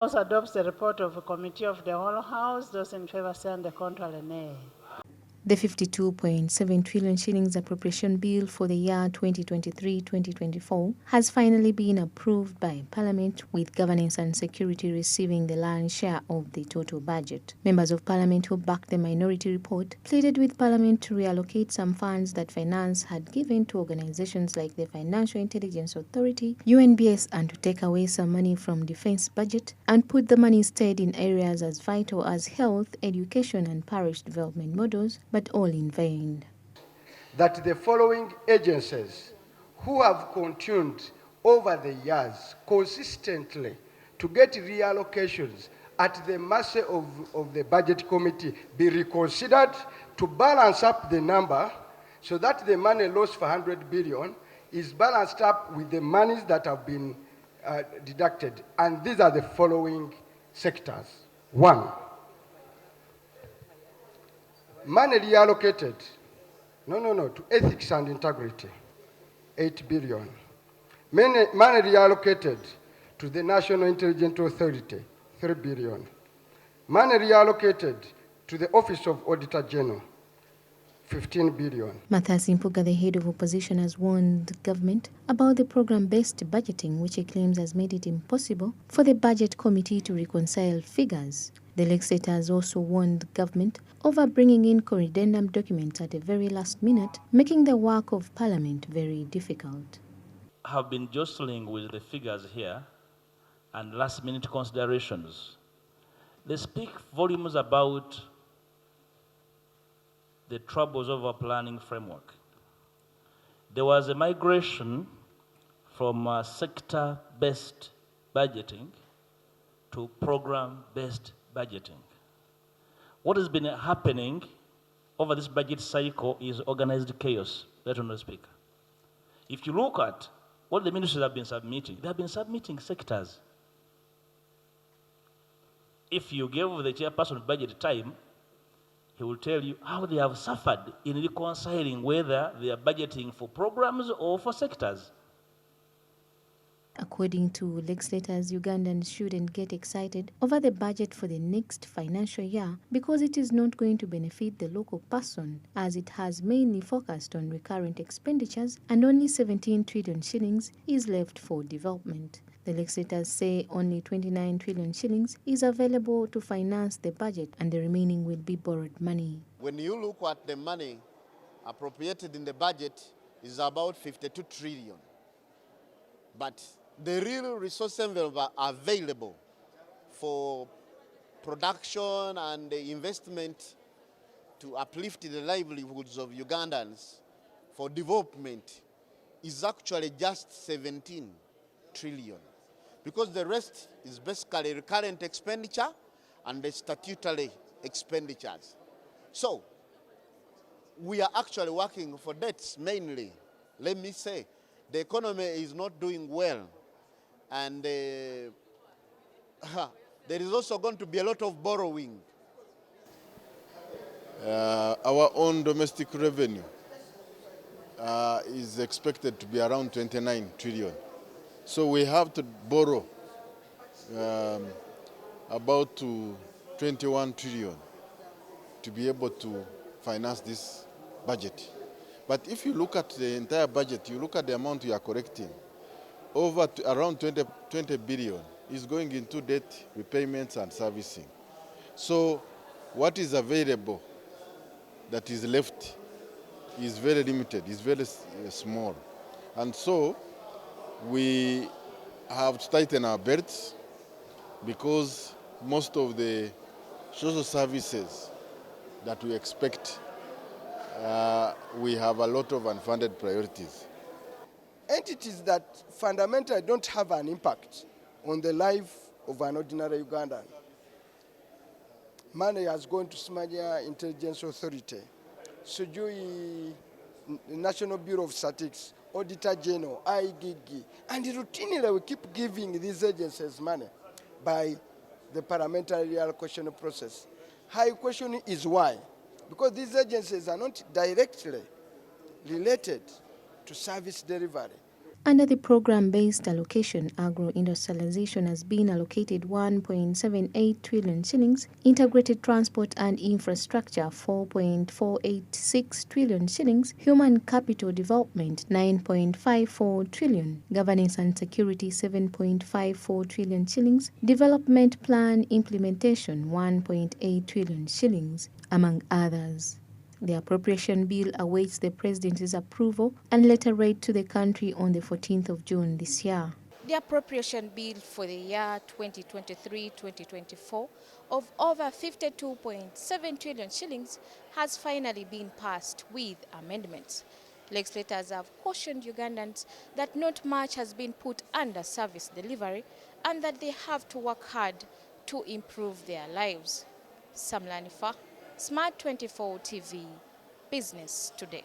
House adopts the report of the Committee of the Whole House. Those in favor say and the contrary, nay. The 52.7 trillion shillings appropriation bill for the year 2023-2024 has finally been approved by Parliament, with Governance and Security receiving the lion's share of the total budget. Members of Parliament who backed the minority report pleaded with Parliament to reallocate some funds that Finance had given to organizations like the Financial Intelligence Authority, UNBS, and to take away some money from defense budget and put the money instead in areas as vital as health, education, and parish development models, but all in vain. That the following agencies who have continued over the years consistently to get reallocations at the mercy of the budget committee be reconsidered to balance up the number so that the money lost for 100 billion is balanced up with the monies that have been deducted. And these are the following sectors. 1, money reallocated, to ethics and integrity, 8 billion. Money reallocated to the National Intelligence Authority, 3 billion. Money reallocated to the Office of Auditor General, 15 billion. Matthias Impuga, the head of opposition, has warned the government about the program-based budgeting, which he claims has made it impossible for the budget committee to reconcile figures. The legislators also warned the government over bringing in corridendum documents at the very last minute, making the work of Parliament very difficult. Have been jostling with the figures here and last-minute considerations. They speak volumes about the troubles of our planning framework. There was a migration from sector-based budgeting to program-based budgeting. What has been happening over this budget cycle is organized chaos, let me speak. If you look at what the ministries have been submitting, they have been submitting sectors. If you give the chairperson budget time, he will tell you how they have suffered in reconciling whether they are budgeting for programs or for sectors. According to legislators, Ugandans shouldn't get excited over the budget for the next financial year because it is not going to benefit the local person, as it has mainly focused on recurrent expenditures and only 17 trillion shillings is left for development. The legislators say only 29 trillion shillings is available to finance the budget and the remaining will be borrowed money. When you look at the money appropriated in the budget, is about 52 trillion. But the real resource envelope available for production and investment to uplift the livelihoods of Ugandans for development is actually just 17 trillion. Because the rest is basically recurrent expenditure and the statutory expenditures. So, we are actually working for debts mainly. Let me say, the economy is not doing well. And there is also going to be a lot of borrowing. Our own domestic revenue is expected to be around 29 trillion. So we have to borrow about 21 trillion to be able to finance this budget. But if you look at the entire budget, you look at the amount you are correcting, around 20 billion is going into debt repayments and servicing. So what is available that is left is very limited, is very small. And so we have to tighten our belts because most of the social services that we expect, we have a lot of unfunded priorities. Entities that fundamentally don't have an impact on the life of an ordinary Ugandan. Money has gone to Somalia Intelligence Authority, Sujui National Bureau of Statistics, Auditor General, IGG, and routinely we keep giving these agencies money by the parliamentary reallocation process. High question is why? Because these agencies are not directly related to service delivery. Under the program-based allocation, agro-industrialization has been allocated 1.78 trillion shillings, integrated transport and infrastructure 4.486 trillion shillings, human capital development 9.54 trillion, governance and security 7.54 trillion shillings, development plan implementation 1.8 trillion shillings, among others. The appropriation bill awaits the President's approval and later read to the country on the 14th of June this year. The appropriation bill for the year 2023-2024 of over 52.7 trillion shillings has finally been passed with amendments. Legislators have cautioned Ugandans that not much has been put under service delivery and that they have to work hard to improve their lives. Samlanifa, Smart 24 TV, Business Today.